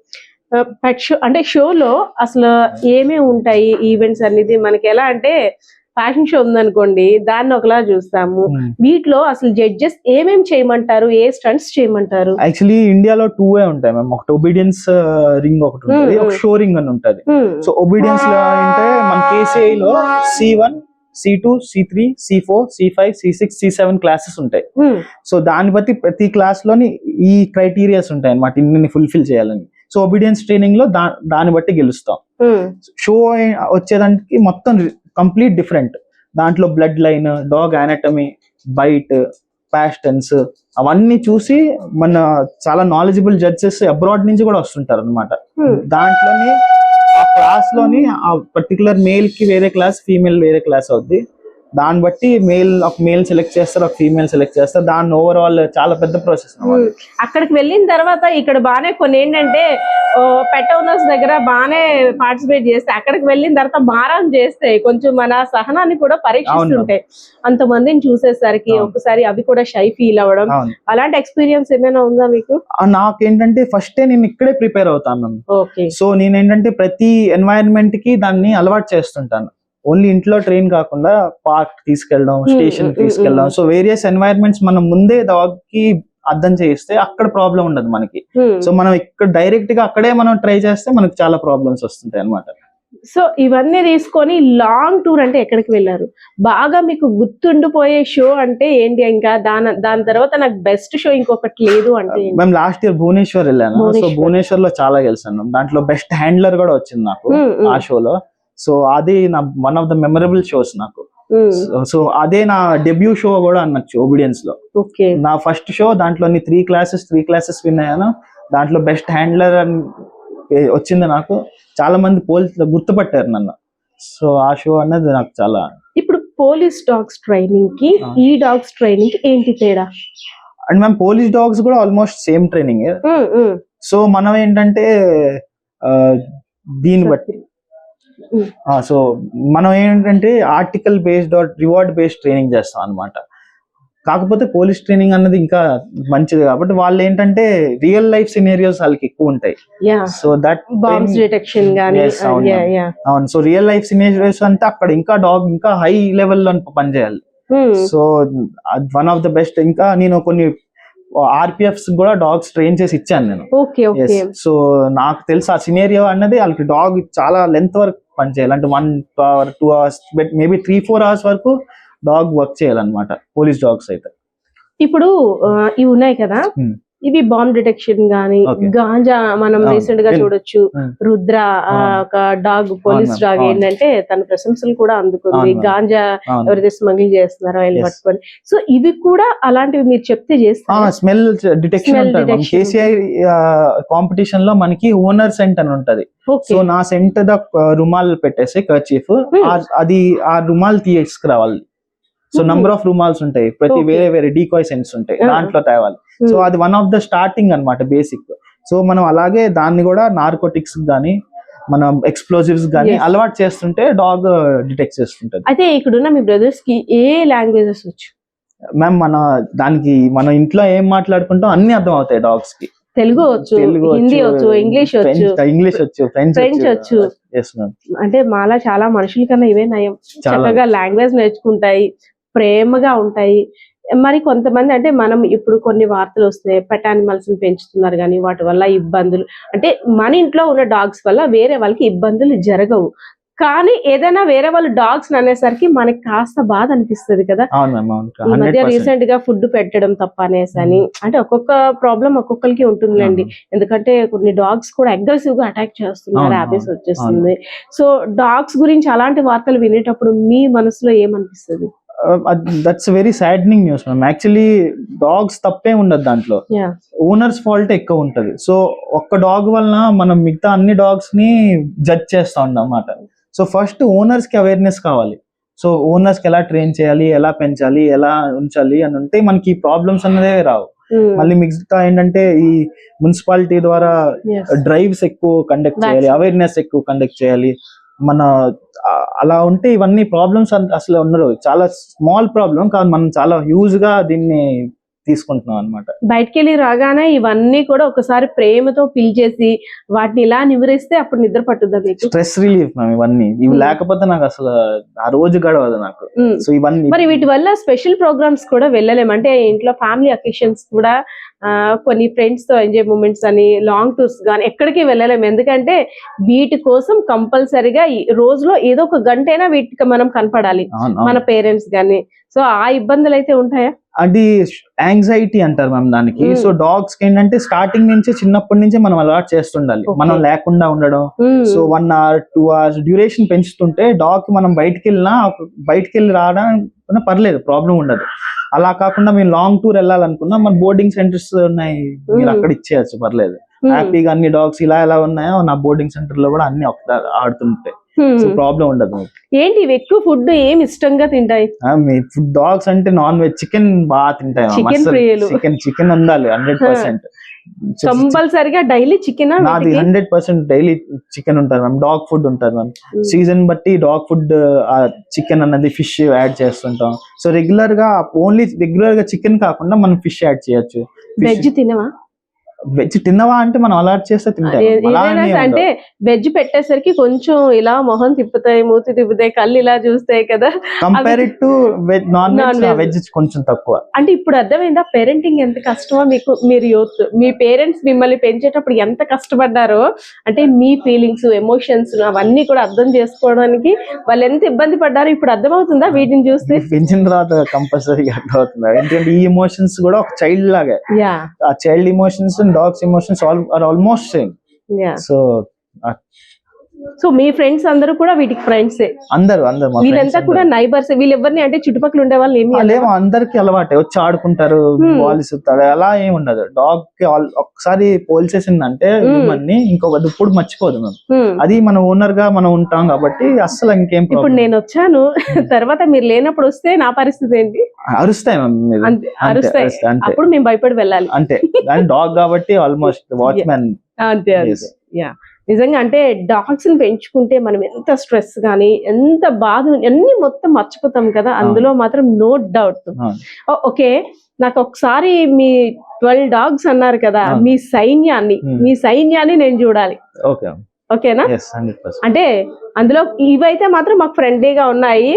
పెట్ షో అంటే షోలో అసలు ఏమేమి ఉంటాయి ఈవెంట్స్ అనేది? మనకి ఎలా అంటే ఫ్యాషన్ షో ఉందనుకోండి, దాన్ని ఒకలా చూస్తాము. వీటిలో అసలు జడ్జెస్ ఏమేమి చేయమంటారు, ఏ స్టంట్స్ చేయమంటారు? యాక్చువల్లీ ఇండియాలో 2 ఉంటాయి మ్యామ్. ఒకటి ఒబీడియన్స్ రింగ్ ఒకటి ఉంటుంది, ఒక షో రింగ్ అని ఉంటది. సో ఒబీడియన్స్ లో అంటే మన KCI లో C1, C2, C3, C4, C5, C6, C7 classes ఉంటాయి. సో దాన్ని బట్టి ప్రతి క్లాస్ లోని ఈ క్రైటీరియాస్ ఉంటాయి అన్నమాట, ఇన్ని ఫుల్ఫిల్ చేయాలని. సో ఒబీడియన్స్ ట్రైనింగ్ లో దాన్ని బట్టి గెలుస్తాం. షో వచ్చేదానికి మొత్తం కంప్లీట్ డిఫరెంట్. దాంట్లో blood line, dog anatomy, bite, pasterns అవన్నీ చూసి మన చాలా నాలెడ్జబుల్ జడ్జెస్ అబ్రాడ్ నుంచి కూడా వస్తుంటారు అనమాట. దాంట్లోనే ఆ క్లాస్ లోని ఆ పర్టికులర్ మేల్ కి వేరే క్లాస్, ఫీమేల్ వేరే క్లాస్ అవుద్ది. దాన్ని బట్టి ఒక మేల్ సెలెక్ట్ చేస్తారు, ఒక ఫీమేల్ సెలెక్ట్ చేస్తారు. దాన్ని ఓవరాల్ చాలా పెద్ద ప్రాసెస్. అక్కడికి వెళ్ళిన తర్వాత ఇక్కడ బానే కొన్ని ఏంటంటే పెట్ ఓనర్స్ దగ్గర బానే పార్టిసిపేట్ చేస్తే, అక్కడికి వెళ్ళిన తర్వాత మారం చేస్తే కొంచెం మన సహనాన్ని కూడా పరీక్షిస్తుంటాయి. అంతమందిని చూసేసరికి ఒకసారి అవి కూడా షై ఫీల్ అవ్వడం, అలాంటి ఎక్స్పీరియన్స్ ఏమైనా ఉందా మీకు? నాకేంటంటే ఫస్ట్ నేను ఇక్కడే ప్రిపేర్ అవుతాను. సో నేనేంటంటే ప్రతి ఎన్వైరన్మెంట్ కి దాన్ని అలవాటు చేస్తుంటాను. ఓన్లీ ఇంట్లో ట్రైన్ కాకుండా పార్క్ తీసుకెళ్ళడం, స్టేషన్ తీసుకెళ్ళడం. సో వేరియస్ ఎన్వైరన్మెంట్స్ మనం ముందే డాగ్ కి అర్థం చేయిస్తే అక్కడ ప్రాబ్లం ఉండదు మనకి. సో మనం ఇక్కడ డైరెక్ట్ గా అక్కడే మనం ట్రై చేస్తే మనకి చాలా ప్రాబ్లమ్స్ వస్తుంటాయి అన్నమాట. సో ఇవన్నీ తీసుకొని లాంగ్ టూర్ అంటే ఎక్కడికి వెళ్ళారు? బాగా మీకు గుర్తుండిపోయే షో అంటే ఏంటి? ఇంకా దాని తర్వాత నాకు బెస్ట్ షో ఇంకొకటి లేదు అంటే? మేము లాస్ట్ ఇయర్ భువనేశ్వర్ వెళ్ళాను. సో భువనేశ్వర్ లో చాలా గెలిచాను. దాంట్లో బెస్ట్ హ్యాండ్లర్ కూడా వచ్చింది నాకు ఆ షోలో. సో అది నా one of the memorable shows నాకు. సో అదే నా డెబ్యూ షో కూడా అనొచ్చు ఒబీడియన్స్ లో. నా ఫస్ట్ షో దాంట్లో 3 క్లాసెస్ విన్ అయ్యాను. దాంట్లో బెస్ట్ హ్యాండ్లర్ అని వచ్చింది నాకు. చాలా మంది పోలీసులు గుర్తుపట్టారు నన్ను. సో ఆ షో అనేది నాకు చాలా. ఇప్పుడు పోలీస్ డాగ్స్ ట్రైనింగ్ కి ఈ డాగ్స్ ట్రైనింగ్ కి ఏంటి తేడా? అండ్ మేము పోలీస్ డాగ్స్ కూడా ఆల్మోస్ట్ సేమ్ ట్రైనింగ్. సో మనం ఏంటంటే దీన్ని బట్టి సో మనం ఏంటంటే article based or reward based training చేస్తాం అన్నమాట. కాకపోతే పోలీస్ ట్రైనింగ్ అన్నది ఇంకా మంచిది కాబట్టి వాళ్ళు ఏంటంటే రియల్ లైఫ్ సినేరియోస్ వాళ్ళకి ఎక్కువ ఉంటాయి. సో దట్ బాంబ్స్ డిటెక్షన్ గాని. అవును. సో రియల్ లైఫ్ సినేరియోస్ అంటే అక్కడ ఇంకా డాగ్ ఇంకా హై లెవెల్ లో పనిచేయాలి. So one of the best. ఇంకా నేను కొన్ని ఆర్పిఎఫ్స్ కూడా డాగ్స్ ట్రైన్ చేసి ఇచ్చాను నేను. సో నాకు తెలుసు ఆ సినేరియో అన్నది వాళ్ళకి డాగ్ చాలా లెంత్ వరకు పనిచేయాలి. అంటే 1 hour 2 hours మేబీ 3-4 hours వరకు డాగ్ వర్క్ చేయాలన్నమాట పోలీస్ డాగ్స్ అయితే. ఇప్పుడు ఇవి ఉన్నాయి కదా, ఇవి బాంబ్ డిటెక్షన్ గానీ, గాంజా మనం రీసెంట్ గా చూడొచ్చు. రుద్ర ఒక డాగ్, పోలీస్ డాగ్ ఏంటంటే తన ప్రశంసలు కూడా అందుకుంది. గాంజా ఎవరైతే స్మగ్లింగ్ చేస్తున్నారో ఆయన పట్టుకొని. సో ఇవి కూడా అలాంటివి మీరు చెప్తే చేస్తారు. స్మెల్ డిటెక్షన్ కేసీఐ కాంపిటీషన్ లో మనకి ఓనర్ సెంట్ అని ఉంటది. సో నా సెంట్ రుమాల్ పెట్టేసి కర్చీఫ్ అది ఆ రుమాల్ తీసుకురావాలి. సో నంబర్ ఆఫ్ రుమాల్స్ ఉంటాయి, ప్రతి వేరే డీకాయ్ సెంట్స్ ఉంటాయి, దాంట్లో తేవాలి. సో అది వన్ ఆఫ్ ద స్టార్టింగ్ అన్నమాట బేసిక్. సో మనం అలాగే దాన్ని కూడా నార్కోటిక్స్ గానీ మనం ఎక్స్ప్లోజివ్స్ గానీ అలవాటు చేస్తుంటే డాగ్ డిటెక్ట్ చేస్తుంటది. అయితే ఇక్కడున్న మీ బ్రదర్స్ కి ఏ లాంగ్వేజెస్ వచ్చు? మ్యామ్ మన ఇంట్లో ఏం మాట్లాడుకుంటాం అన్ని అర్థం అవుతాయి డాగ్స్ కి. తెలుగు వచ్చు, హిందీ వచ్చు, ఇంగ్లీష్ వచ్చు, ఫ్రెంచ్ వచ్చు. అంటే మాలా చాలా మనుషుల కన్నా ఇవే నయం. చక్కగా లాంగ్వేజ్ నేర్చుకుంటాయి, ప్రేమగా ఉంటాయి. మరి కొంతమంది అంటే మనం ఇప్పుడు కొన్ని వార్తలు వస్తున్నాయి, పెట్ యానిమల్స్ ని పెంచుతున్నారు కానీ వాటి వల్ల ఇబ్బందులు, అంటే మన ఇంట్లో ఉన్న డాగ్స్ వల్ల వేరే వాళ్ళకి ఇబ్బందులు జరగవు. కానీ ఏదైనా వేరే వాళ్ళు డాగ్స్ అనేసరికి మనకి కాస్త బాధ అనిపిస్తుంది కదా. ఈ మధ్య రీసెంట్ గా ఫుడ్ పెట్టడం తప్ప అనేసి అని, అంటే ఒక్కొక్క ప్రాబ్లం ఒక్కొక్కరికి ఉంటుందిలేండి. ఎందుకంటే కొన్ని డాగ్స్ కూడా అగ్రెసివ్ గా అటాక్ చేస్తున్నారు, హ్యాబిట్స్ వచ్చేస్తుంది. సో డాగ్స్ గురించి అలాంటి వార్తలు వినేటప్పుడు మీ మనసులో ఏమనిపిస్తుంది? That's very saddening news ma'am. Actually dogs తప్పే ఉండదు, దాంట్లో ఓనర్స్ ఫాల్ట్ ఎక్కువ ఉంటది. సో ఒక్క డాగ్ వలన మనం మిగతా అన్ని డాగ్స్ ని జడ్జ్ చేస్తా ఉన్నాం అన్నమాట. సో ఫస్ట్ ఓనర్స్ కి అవేర్నెస్ కావాలి. సో ఓనర్స్ కి ఎలా ట్రైన్ చేయాలి, ఎలా పెంచాలి, ఎలా ఉంచాలి అని ఉంటే మనకి ఈ ప్రాబ్లమ్స్ అన్నదే రావు. మళ్ళీ మిగతా ఏంటంటే ఈ మున్సిపాలిటీ ద్వారా డ్రైవ్స్ ఎక్కువ కండక్ట్ చేయాలి, అవేర్నెస్ ఎక్కువ కండక్ట్ చేయాలి. అలా ఉంటే ఇవన్నీ ప్రాబ్లమ్స్ అసలు ఉండరు. చాలా స్మాల్ ప్రాబ్లం కాదు, మనం చాలా హ్యూజ్ గా దీన్ని తీసుకుంటున్నాం అనమాట. బయటికి వెళ్ళి రాగానే ఇవన్నీ కూడా ఒకసారి ప్రేమతో పిలిచేసి వాటిని ఇలా నివరిస్తే అప్పుడు నిద్ర పట్టుద్దా మీకు? Stress relief ma'am. ఇవి లేకపోతే నాకు అసలు ఆ రోజు గడవదు నాకు. సో ఇవన్నీ మరి వీటి వల్ల స్పెషల్ ప్రోగ్రామ్స్ కూడా వెళ్ళలేము, అంటే ఇంట్లో ఫ్యామిలీ అకేషన్స్ కూడా కొన్ని ఫ్రెండ్స్ తో ఎంజాయ్ మూమెంట్స్ అని, లాంగ్ టూర్స్ కానీ ఎక్కడికి వెళ్ళలేము. ఎందుకంటే వీటి కోసం కంపల్సరిగా రోజులో ఏదో ఒక గంటైనా వీటికి మనం కనపడాలి, మన పేరెంట్స్ గానీ. సో ఆ ఇబ్బందులు అయితే ఉంటాయా? అది యాంగ్జైటీ అంటారు మ్యామ్ దానికి. సో డాగ్స్ కి ఏంటంటే స్టార్టింగ్ నుంచి చిన్నప్పటి నుంచి మనం అలవాటు చేస్తుండాలి, మనం లేకుండా ఉండడం. సో 1 hour 2 hours డ్యూరేషన్ పెంచుతుంటే డాగ్ కి మనం బయటికి వెళ్ళి రావడం పర్లేదు, ప్రాబ్లం ఉండదు. అలా కాకుండా మేము లాంగ్ టూర్ వెళ్ళాలనుకున్నా మన బోర్డింగ్ సెంటర్స్ ఉన్నాయి, మీరు అక్కడ ఇచ్చేయచ్చు, పర్లేదు. హ్యాపీగా అన్ని డాగ్స్ ఇలా ఎలా ఉన్నాయో నా బోర్డింగ్ సెంటర్ లో కూడా అన్ని ఆడుతుంటాయి. సో ప్రాబ్లం ఉండదు. ఏంటి ఇవి ఎక్కువ ఫుడ్ ఏమి ఇష్టంగా తింటాయి? మీ ఫుడ్ డాగ్స్ అంటే నాన్ వెజ్ చికెన్ బాగా తింటాయి. చికెన్ ఉండాలి 100%. కంపల్సరిగా డైలీ చికెన్. నాది 100% డైలీ చికెన్ ఉంటుంది మ్యామ్. డాగ్ ఫుడ్ ఉంటుంది మ్యామ్. సీజన్ బట్టి డాగ్ ఫుడ్ చికెన్ అన్నది ఫిష్ యాడ్ చేస్తుంటాం. సో రెగ్యులర్ గా చికెన్ కాకుండా మనం ఫిష్ యాడ్ చేయొచ్చు. వెజ్ తినవా? వెజ్ తిన్నవా అంటే మనం అలర్ట్ చేస్తే తింటాం. అంటే వెజ్ పెట్టేసరికి కొంచెం ఇలా మొహం తిప్పుతాయి, మూతి తిప్పుతాయి, కళ్ళు ఇలా చూస్తాయి కదా. Compare to veg, non veg కొంచెం తక్కువ. అంటే ఇప్పుడు అర్థమైందా పేరెంటింగ్ ఎంత కష్టమో మీకు? మీరు యూత్, మీ పేరెంట్స్ మిమ్మల్ని పెంచేటప్పుడు ఎంత కష్టపడ్డారో, అంటే మీ ఫీలింగ్స్, ఎమోషన్స్ అవన్నీ కూడా అర్థం చేసుకోవడానికి వాళ్ళు ఎంత ఇబ్బంది పడ్డారో ఇప్పుడు అర్థమవుతుందా వీటిని చూస్తే? పెంచిన తర్వాత కంపల్సరీగా అర్థమవుతుంది. ఎందుకంటే ఈ ఎమోషన్స్ కూడా ఒక చైల్డ్ లాగే. ఆ child emotions dogs emotions are almost same. So me friends అందరూ కూడా వీటికి ఫ్రెండ్సే? అందరూ వీళ్ళంతా కూడా నైబర్స్? వీళ్ళెవరిని అంటే చుట్టుపక్కల ఉండే వాళ్ళు ఏమి లేవు, అందరికి అలవాటే, వచ్చి ఆడుకుంటారు, బాల్ ఇస్తారు, అలా ఏమి ఉండదు. డాగ్ కి ఒకసారి పోల్చేసిందంటే అన్ని ఇంకొక ఇప్పుడు మర్చిపోదు మేము. అది మన ఓనర్ గా మనం ఉంటాం కాబట్టి అస్సలు ఇంకేం. ఇప్పుడు నేను వచ్చాను తర్వాత మీరు లేనప్పుడు వస్తే నా పరిస్థితి ఏంటి? అరుస్తాయి అరుస్తాయి, అప్పుడు మేము భయపడి వెళ్ళాలి అంతే. డాగ్ కాబట్టి ఆల్మోస్ట్ వాచ్మెన్. అంతే అంతే. నిజంగా అంటే డాగ్స్ ని పెంచుకుంటే మనం ఎంత స్ట్రెస్ గానీ, ఎంత బాధ అన్ని మొత్తం మర్చిపోతాం కదా, అందులో మాత్రం నో డౌట్. ఓకే, నాకు ఒకసారి మీ 12 డాగ్స్ అన్నారు కదా, మీ సైన్యాన్ని నేను చూడాలి. ఓకేనా? అంటే అందులో ఇవైతే మాత్రం మాకు ఫ్రెండ్లీగా ఉన్నాయి.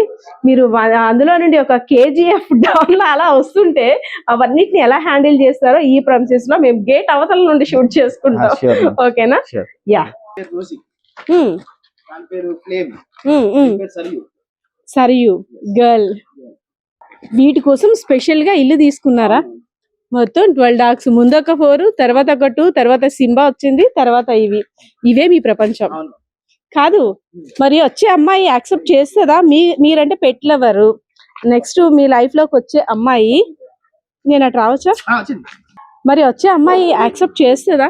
మీరు అందులో నుండి ఒక KGF డాగ్ లా అలా వస్తుంటే అవన్నిటిని ఎలా హ్యాండిల్ చేస్తారో ఈ ప్రెమిసెస్ లో మేము గేట్ అవతల నుండి షూట్ చేసుకుంటాం. ఓకేనా? యా. సరియు గర్ల్. వీటి కోసం స్పెషల్ గా ఇల్లు తీసుకున్నారా? మొత్తం 12 డాగ్స్, ముందు ఒక 4, తర్వాత ఒక 2, తర్వాత సింబా వచ్చింది, తర్వాత ఇవే మీ ప్రపంచం కాదు? మరి వచ్చే అమ్మాయి యాక్సెప్ట్ చేస్తుందా? మీరంటే పెట్ లవరు, నెక్స్ట్ మీ లైఫ్ లోకి వచ్చే అమ్మాయి, నేను అటు రావచ్చా? మరి వచ్చే అమ్మాయి యాక్సెప్ట్ చేస్తుందా?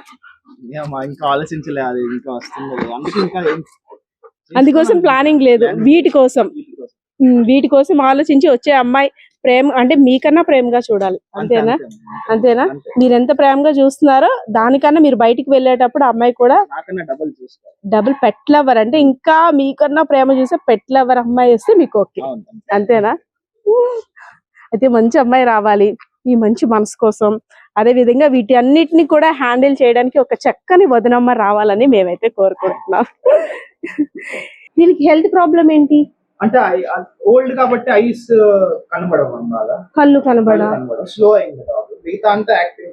ఇంకా ఆలోచించలేదు, ఇంకా వస్తుంది, అందుకోసం ప్లానింగ్ లేదు. వీటి కోసం ఆలోచించి వచ్చే అమ్మాయి ప్రేమ అంటే మీకన్నా ప్రేమగా చూడాలి. అంతేనా? మీరు ఎంత ప్రేమగా చూస్తున్నారో దానికన్నా మీరు బయటికి వెళ్ళేటప్పుడు అమ్మాయి కూడా డబుల్ పెట్ లవర్, అంటే ఇంకా మీకన్నా ప్రేమ చూసే పెట్ లవర్ అమ్మాయి వస్తే మీకు ఓకే. అంతేనా? అయితే మంచి అమ్మాయి రావాలి ఈ మంచి మనసు కోసం. అదే విధంగా వీటి అన్నిటిని కూడా హ్యాండిల్ చేయడానికి ఒక చక్కని వదినమ్మ రావాలని మేమైతే కోరుకుంటున్నాం. దీనికి హెల్త్ ప్రాబ్లం ఏంటి అంటే? ఓల్డ్ కాబట్టి ఐస్ కళ్ళు కనబడ, స్లో అయింది. మిగతా అంతా యాక్టివ్.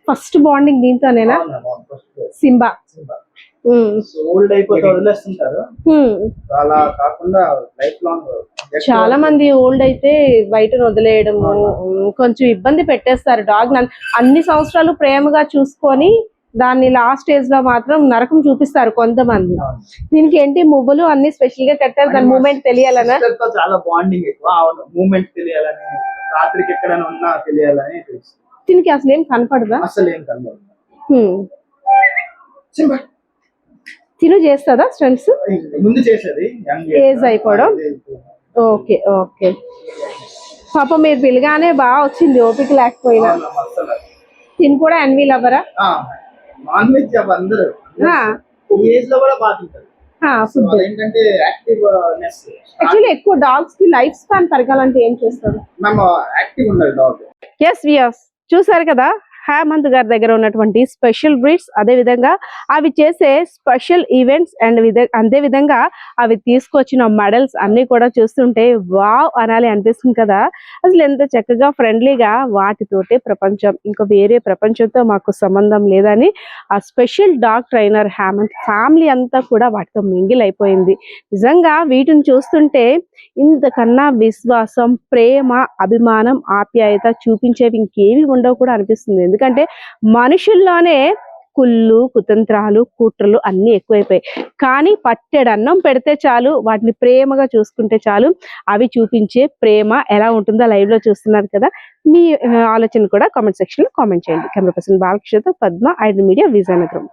ఫస్ట్ బాండింగ్ దీంతోనేనా? సింబా ఓల్డ్ అయిపోతే వదిలేస్తుంటారు, అలా కాకుండా లైఫ్ లాంగ్. చాలా మంది ఓల్డ్ అయితే బయట వదిలేయడము, కొంచెం ఇబ్బంది పెట్టేస్తారు డాగ్. అన్ని సంవత్సరాలు ప్రేమగా చూసుకొని దాన్ని లాస్ట్ స్టేజ్ లో మాత్రం నరకం చూపిస్తారు కొంతమంది. దీనికి ఏంటి మువ్వలు అన్ని స్పెషల్ గా కట్టారు, దాని మూమెంట్ తెలియాలనా? చాలా బాండింగ్ ఎక్కువ, మూమెంట్ తెలియాలని, రాత్రికి ఎక్కడైనా ఉన్నా తెలియాలని. దీనికి అసలు ఏం కనపడదా? అసలు ఏం కనపడదు. తిను చేస్తుందా స్టంట్స్? ముందు చేసేది, ఏజ్ అయిపోవడం. Okay okay. పాప మీరు పిల్లగానే బాగా వచ్చింది, ఓపిక లేకపోయినా. తిని కూడా ఎన్వి లవరా? నాన్ వెజ్ అందరూ ఏజ్ లో కూడా బాగా తింటారు. యాక్చువల్లీ ఎక్కువ డాగ్స్ కి లైఫ్ స్పాన్ పెరగాలంటే ఏం చేస్తారు? యాక్టివ్ ఉండాలి డాగ్. ఎస్ వియర్స్, చూసారు కదా హేమంత్ గారి దగ్గర ఉన్నటువంటి స్పెషల్ బ్రీడ్స్, అదే విధంగా అవి చేసే స్పెషల్ ఈవెంట్స్ అండ్ అదే విధంగా అవి తీసుకొచ్చిన మెడల్స్ అన్ని కూడా చూస్తుంటే వావ్ అనాలి అనిపిస్తుంది కదా. అసలు ఎంత చక్కగా ఫ్రెండ్లీగా వాటితోటే ప్రపంచం, ఇంకా వేరే ప్రపంచంతో మాకు సంబంధం లేదని ఆ special dog trainer Hemanth family అంతా కూడా వాటితో మింగిల్ అయిపోయింది. నిజంగా వీటిని చూస్తుంటే ఇంతకన్నా విశ్వాసం, ప్రేమ, అభిమానం, ఆప్యాయత చూపించేవి ఇంకేవి ఉండవు కూడా అనిపిస్తుంది. ఎందుకంటే మనుషుల్లోనే కుళ్ళు కుతంత్రాలు కుట్రలు అన్నీ ఎక్కువైపోయాయి. కానీ పట్టెడు అన్నం పెడితే చాలు, వాటిని ప్రేమగా చూసుకుంటే చాలు. అవి చూపించే ప్రేమ ఎలా ఉంటుందో లైవ్ లో చూస్తున్నారు కదా. మీ ఆలోచన కూడా కామెంట్ సెక్షన్ లో కామెంట్ చేయండి. కెమెరా పర్సన్ బాలకృష్ణతో పద్మ, ఐడ్రీమ్ మీడియా, విజయనగరం.